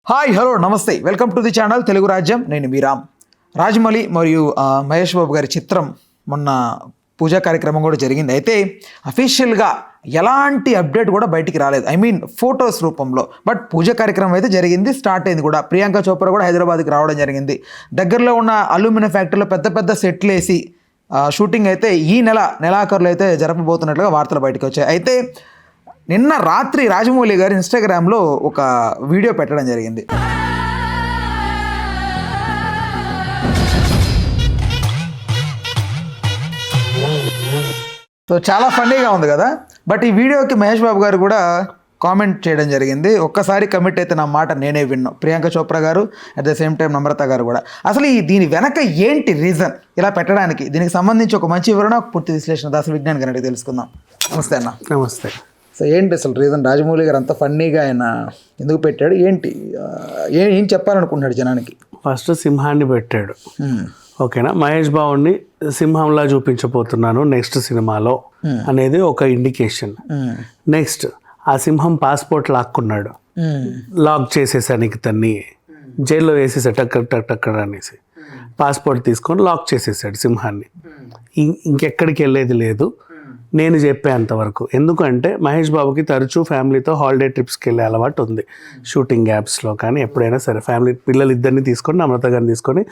Hi hello నమస్తే welcome to the channel Telugu రాజ్యం. నేను మీ రామ్. రాజమౌళి మరియు మహేష్ బాబు గారి చిత్రం మొన్న పూజా కార్యక్రమం కూడా జరిగింది. అయితే అఫీషియల్గా ఎలాంటి అప్డేట్ కూడా బయటికి రాలేదు, ఐ మీన్ ఫొటోస్ రూపంలో. బట్ పూజా కార్యక్రమం అయితే జరిగింది, స్టార్ట్ అయింది కూడా. ప్రియాంక చోప్రా కూడా హైదరాబాద్కి రావడం జరిగింది. దగ్గరలో ఉన్న అల్యూమినియం ఫ్యాక్టరీలో పెద్ద పెద్ద సెట్లు వేసి షూటింగ్ అయితే ఈ నెలాఖరులో అయితే జరపబోతున్నట్లుగా వార్తలు బయటకు వచ్చాయి. అయితే నిన్న రాత్రి రాజమౌళి గారు ఇన్స్టాగ్రామ్లో ఒక వీడియో పెట్టడం జరిగింది. సో చాలా ఫన్నీగా ఉంది కదా. బట్ ఈ వీడియోకి మహేష్ బాబు గారు కూడా కామెంట్ చేయడం జరిగింది. ఒక్కసారి కమిట్ అయితే నా మాట నేనే విన్నా, ప్రియాంక చోప్రా గారు, అట్ ద సేమ్ టైం నమ్రత గారు కూడా. అసలు దీని వెనక ఏంటి రీజన్ ఇలా పెట్టడానికి? దీనికి సంబంధించి ఒక మంచి వివరణ, ఒక పూర్తి విశ్లేషణ దాసరి విజ్ఞాన్ గారికి తెలుసుకుందాం. నమస్తే అన్న. నమస్తే. సో ఏంటి అసలు రీజన్? రాజమౌళి గారు అంత ఫన్నీగా ఆయన ఎందుకు పెట్టాడు? ఏంటి ఏం చెప్పాలనుకుంటున్నాడు జనానికి? ఫస్ట్ సింహాన్ని పెట్టాడు, ఓకేనా. మహేష్ బాబుని సింహంలా చూపించబోతున్నాను నెక్స్ట్ సినిమాలో అనేది ఒక ఇండికేషన్. నెక్స్ట్ ఆ సింహం పాస్పోర్ట్ లాక్కున్నాడు, లాక్ చేసేసానికి తన్ని జైల్లో వేసేసాడు, టక్కర్ అనేసి పాస్పోర్ట్ తీసుకొని లాక్ చేసేసాడు సింహాన్ని. ఇంకెక్కడికి వెళ్ళేది లేదు, నేను చెప్పేంతవరకు. ఎందుకంటే మహేష్ బాబుకి తరచూ ఫ్యామిలీతో హాలిడే ట్రిప్స్కి వెళ్ళే అలవాటు ఉంది. షూటింగ్ గ్యాప్స్లో కానీ ఎప్పుడైనా సరే ఫ్యామిలీ పిల్లలిద్దరిని తీసుకొని, నమ్రత గారిని తీసుకొని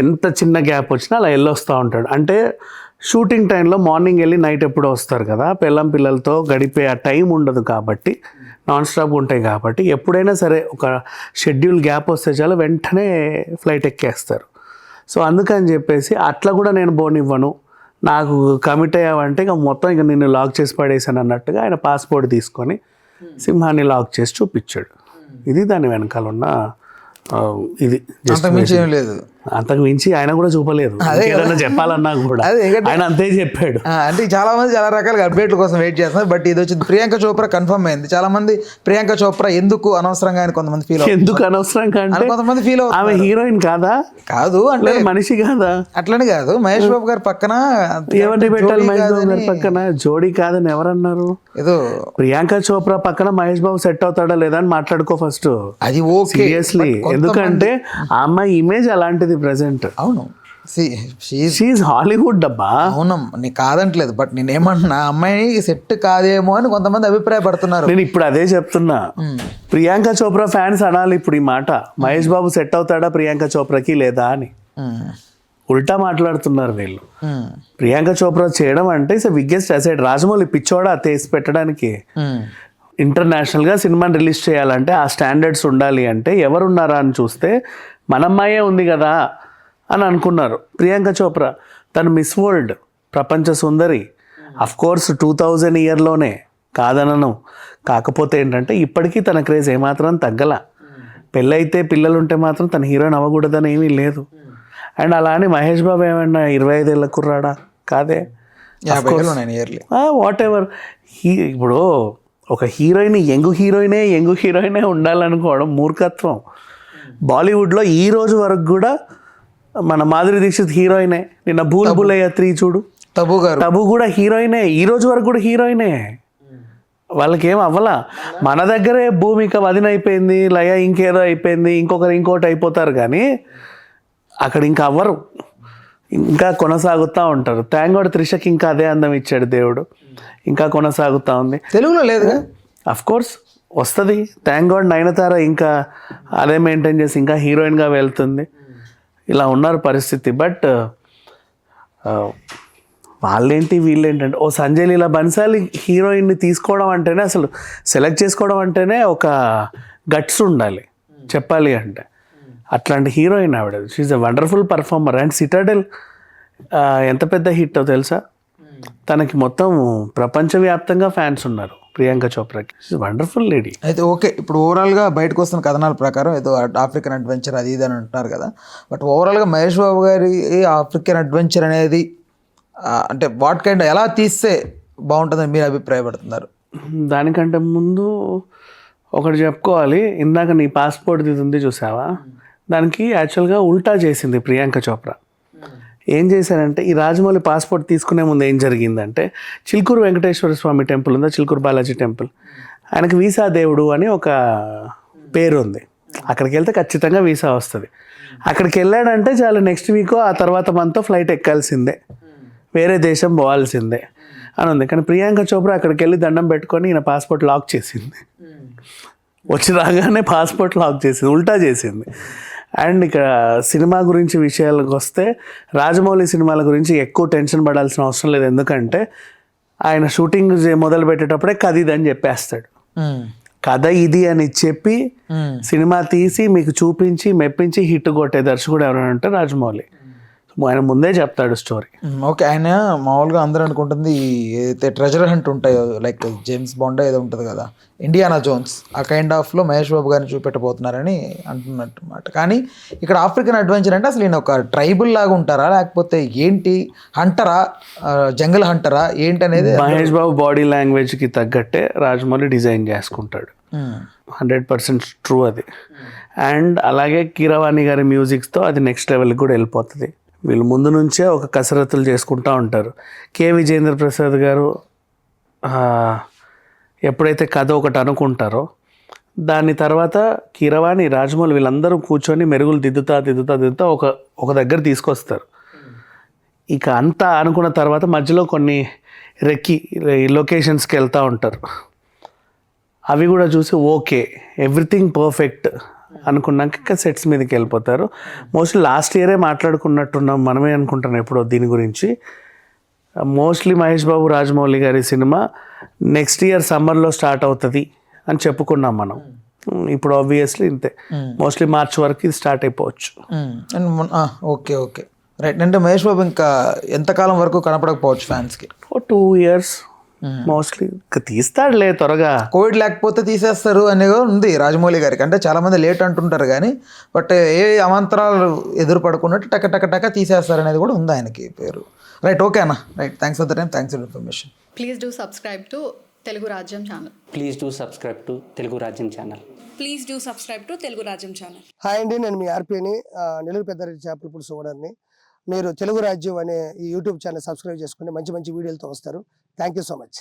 ఎంత చిన్న గ్యాప్ వచ్చినా అలా వెళ్ళొస్తూ ఉంటాడు. అంటే షూటింగ్ టైంలో మార్నింగ్ వెళ్ళి నైట్ ఎప్పుడో వస్తారు కదా, పిల్లలతో గడిపే ఆ టైం ఉండదు కాబట్టి, నాన్ స్టాప్ ఉంటాయి కాబట్టి, ఎప్పుడైనా సరే ఒక షెడ్యూల్ గ్యాప్ వస్తే చాలు వెంటనే ఫ్లైట్ ఎక్కేస్తారు. సో అందుకని చెప్పేసి అట్లా కూడా నేను బోనివ్వను, నాకు కమిట్ అయ్యావంటే ఇక మొత్తం ఇక నిన్ను లాక్ చేసి పడేసాను అన్నట్టుగా ఆయన పాస్పోర్ట్ తీసుకొని సింహాన్ని లాక్ చేసి చూపించాడు. ఇది దాని వెనకాల ఉన్న ఇది. లేదు, అంతకు మించి ఆయన కూడా చూపలేదు, ఏదైనా చెప్పాలన్నా కూడా ఆయన అంతే చెప్పాడు. అంటే చాలా మంది చాలా రకాలుగా అప్డేట్ల కోసం వెయిట్ చేస్తున్నారు. బట్ ఇది వచ్చి ప్రియాంక చోప్రా కన్ఫర్మ్ అయింది. చాలా మంది ప్రియాంక చోప్రా ఎందుకు అనవసరంగా అని కొంతమంది ఫీల్ అవుతుంది. ఎందుకు అనవసరంగా అంటే కొంతమంది ఫీల్ అవుతుంది ఆమె హీరోయిన్ కాదా? కాదు అంటే మనిషి కాదా? అట్లని కాదు, మహేష్ బాబు గారి పక్కన ఏమంటే పెట్టాలి, మహేష్ బాబు గారి పక్కన జోడీ కాదని ఎవరన్నారు? ఏదో ప్రియాంక చోప్రా పక్కన మహేష్ బాబు సెట్ అవుతాడా లేదా అని మాట్లాడుకో ఫస్ట్. అది ఓకే, సీరియస్లీ. ఎందుకంటే ఆ అమ్మాయి ఇమేజ్ అలాంటిది ప్రెసెంట్. అవును, షీఈ్ హాలీవుడ్ డబ్బా. అవును, నీ కాదంటలేదు. బట్ నేనేమన్నా అమ్మాయి సెట్ కాదేమో అని కొంతమంది అభిప్రాయపడుతున్నారు. నేను ఇప్పుడు అదే చెప్తున్నా, ప్రియాంక చోప్రా ఫ్యాన్స్ అనాలి ఇప్పుడు ఈ మాట. మహేష్ బాబు సెట్ అవుతాడా ప్రియాంక చోప్రాకి లేదా అని ఉల్టా మాట్లాడుతున్నారు వీళ్ళు. ప్రియాంక చోప్రా చేయడం అంటే ఇట్స్ బిగ్గెస్ట్ అసెట్. రాజమౌళి పిచ్చోడా తీసి పెట్టడానికి. ఇంటర్నేషనల్గా సినిమాని రిలీజ్ చేయాలంటే ఆ స్టాండర్డ్స్ ఉండాలి. అంటే ఎవరున్నారా అని చూస్తే మనమ్మాయే ఉంది కదా అని అనుకున్నారు. ప్రియాంక చోప్రా తను మిస్ వరల్డ్, ప్రపంచ సుందరి. అఫ్కోర్స్ 2000 ఇయర్లోనే, కాదనను. కాకపోతే ఏంటంటే ఇప్పటికీ తన క్రేజ్ ఏమాత్రం తగ్గల. పెళ్ళైతే పిల్లలుంటే మాత్రం తన హీరోయిన్ అవ్వకూడదని ఏమీ లేదు. అండ్ అలానే మహేష్ బాబు ఏమన్నా 25 ఏళ్ళ కుర్రాడా? కాదే, వాట్ ఎవర్. ఇప్పుడు ఒక హీరోయిన్ యంగ్ హీరోయినే ఉండాలనుకోవడం మూర్ఖత్వం. బాలీవుడ్లో ఈ రోజు వరకు కూడా మన మాధురి దీక్షిత్ హీరోయినే. నిన్న భూల్ భులయ్యా 3 చూడు, తబు కూడా హీరోయినే. ఈ రోజు వరకు కూడా హీరోయినే. వాళ్ళకి ఏం అవ్వలా. మన దగ్గరే భూమిక వదిన అయిపోయింది, లయ ఇంకేదో అయిపోయింది, ఇంకోటి అయిపోతారు. కానీ అక్కడ ఇంకా అవ్వరు, ఇంకా కొనసాగుతూ ఉంటారు. థ్యాంక్ గాడ్ త్రిషకి ఇంకా అదే అందం ఇచ్చాడు దేవుడు, ఇంకా కొనసాగుతూ ఉంది. తెలుగులో లేదు, అఫ్కోర్స్ వస్తుంది. థ్యాంక్ గాడ్ నయనతార ఇంకా అదే మెయింటైన్ చేసి ఇంకా హీరోయిన్గా వెళ్తుంది. ఇలా ఉన్నారు పరిస్థితి. బట్ వాళ్ళేంటి వీళ్ళేంటంటే, ఓ సంజయ్ లీలా బన్సాలి హీరోయిన్ని తీసుకోవడం అంటేనే, అసలు సెలెక్ట్ చేసుకోవడం అంటేనే ఒక గట్స్ ఉండాలి చెప్పాలి అంటే. అట్లాంటి హీరోయిన్ ఆవిడ. She's a wonderful performer. And Citadel ఎంత పెద్ద హిట్ తెలుసా? తనకి మొత్తం ప్రపంచవ్యాప్తంగా ఫ్యాన్స్ ఉన్నారు ప్రియాంక చోప్రాకి. Wonderful lady. అయితే ఓకే, ఇప్పుడు ఓవరాల్గా బయటకు వస్తున్న కథనాల ప్రకారం ఏదో ఆఫ్రికన్ అడ్వెంచర్ అది ఇది అని అంటున్నారు కదా. బట్ ఓవరాల్గా మహేష్ బాబు గారి ఆఫ్రికన్ అడ్వెంచర్ అనేది అంటే వాట్ కైండ్, ఎలా తీస్తే బాగుంటుందని మీరు అభిప్రాయపడుతున్నారు? దానికంటే ముందు ఒకటి చెప్పుకోవాలి. ఇందాక నీ పాస్పోర్ట్ ఇది ఉంది చూసావా, దానికి యాక్చువల్గా ఉల్టా చేసింది ప్రియాంక చోప్రా. ఏం చేశారంటే, ఈ రాజమౌళి పాస్పోర్ట్ తీసుకునే ముందు ఏం జరిగిందంటే, చిలుకూరు వెంకటేశ్వర స్వామి టెంపుల్ ఉందా, చిలుకూరు బాలాజీ టెంపుల్, ఆయనకి వీసా దేవుడు అని ఒక పేరు ఉంది. అక్కడికి వెళ్తే ఖచ్చితంగా వీసా వస్తుంది. అక్కడికి వెళ్ళాడంటే చాలు నెక్స్ట్ వీక్ ఆ తర్వాత మనతో ఫ్లైట్ ఎక్కాల్సిందే, వేరే దేశం పోవాల్సిందే అని ఉంది. కానీ ప్రియాంక చోప్రా అక్కడికి వెళ్ళి దండం పెట్టుకొని ఈయన పాస్పోర్ట్ లాక్ చేసింది. వచ్చి రాగానే పాస్పోర్ట్ లాక్ చేసింది, ఉల్టా చేసింది. అండ్ ఇక్కడ సినిమా గురించి విషయాలకు వస్తే రాజమౌళి సినిమాల గురించి ఎక్కువ టెన్షన్ పడాల్సిన అవసరం లేదు. ఎందుకంటే ఆయన షూటింగ్ మొదలు పెట్టేటప్పుడే కథ ఇది అని చెప్పేస్తాడు. కథ ఇది అని చెప్పి సినిమా తీసి మీకు చూపించి మెప్పించి హిట్ కొట్టే దర్శకుడు ఎవరైనా అంటే రాజమౌళి. ఆయన ముందే చెప్తాడు స్టోరీ. ఓకే, ఆయన మామూలుగా అందరూ అనుకుంటుంది ఏదైతే ట్రెజర్ హంట్ ఉంటాయో లైక్ జేమ్స్ బాండ్ ఏదో ఉంటుంది కదా, ఇండియానా జోన్స్, ఆ కైండ్ ఆఫ్లో మహేష్ బాబు గారిని చూపెట్టబోతున్నారని అంటున్నట్టు మాట. కానీ ఇక్కడ ఆఫ్రికన్ అడ్వెంచర్ అంటే అసలు ఈయన ఒక ట్రైబుల్ లాగా ఉంటారా లేకపోతే ఏంటి, హంటరా, జంగల్ హంటరా ఏంటి అనేది మహేష్ బాబు బాడీ లాంగ్వేజ్కి తగ్గట్టే రాజమౌళి డిజైన్ చేసుకుంటాడు. 100% ట్రూ అది. అండ్ అలాగే కీరవాణి గారి మ్యూజిక్తో అది నెక్స్ట్ లెవెల్కి కూడా వెళ్ళిపోతుంది. వీళ్ళు ముందు నుంచే ఒక కసరత్తులు చేసుకుంటూ ఉంటారు. కె విజేంద్ర ప్రసాద్ గారు ఎప్పుడైతే కథ ఒకటి అనుకుంటారో దాని తర్వాత కీరవాణి, రాజమౌళి వీళ్ళందరూ కూర్చొని మెరుగులు దిద్దుతా ఒక దగ్గర తీసుకొస్తారు. ఇక అంతా అనుకున్న తర్వాత మధ్యలో కొన్ని లొకేషన్స్కి వెళ్తూ ఉంటారు. అవి కూడా చూసి ఓకే ఎవ్రీథింగ్ పర్ఫెక్ట్ అనుకున్నాక సెట్స్ మీదకి వెళ్ళిపోతారు. మోస్ట్లీ లాస్ట్ ఇయరే మాట్లాడుకున్నట్టున్నాం మనమే అనుకుంటాను ఎప్పుడో దీని గురించి. మోస్ట్లీ మహేష్ బాబు రాజమౌళి గారి సినిమా నెక్స్ట్ ఇయర్ సమ్మర్లో స్టార్ట్ అవుతుంది అని చెప్పుకున్నాం మనం. ఇప్పుడు ఆబ్వియస్లీ ఇంతే, మోస్ట్లీ మార్చ్ వరకు ఇది స్టార్ట్ అయిపోవచ్చు. Okay okay right. అంటే మహేష్ బాబు ఇంకా ఎంతకాలం వరకు కనపడకపోవచ్చు ఫ్యాన్స్కి? 2 years మోస్ట్లీ తీస్తాడులే త్వరగా. కోవిడ్ లేకపోతే తీసేస్తారు అనేది ఉంది రాజమౌళి గారికి. అంటే చాలామంది లేట్ అంటుంటారు కానీ బట్ ఏ అవాంతరాలు ఎదురుపడుకున్నట్టు టక తీసేస్తారు అనేది కూడా ఉంది ఆయనకి పేరు. రైట్, ఓకే అన్న, right. Thanks for the time, thanks for information. Please do subscribe to Telugu Rajyam channel. Please do subscribe to Telugu Rajyam channel. Please do subscribe to Telugu Rajyam channel. Hi అండి, నేను మీ ఆర్పీని, నెల్లూరు పెద్దారెడ్డి చేపల పులుసు ఓనర్ని. మీరు తెలుగు రాజ్యం అనే ఈ యూట్యూబ్ ఛానల్ సబ్స్క్రైబ్ చేసుకుని మంచి వీడియోలతో వస్తారు. Thank you so much.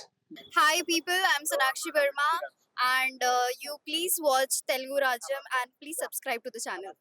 Hi people, I'm Sonakshi Verma and you please watch Telugu Rajyam and please subscribe to the channel.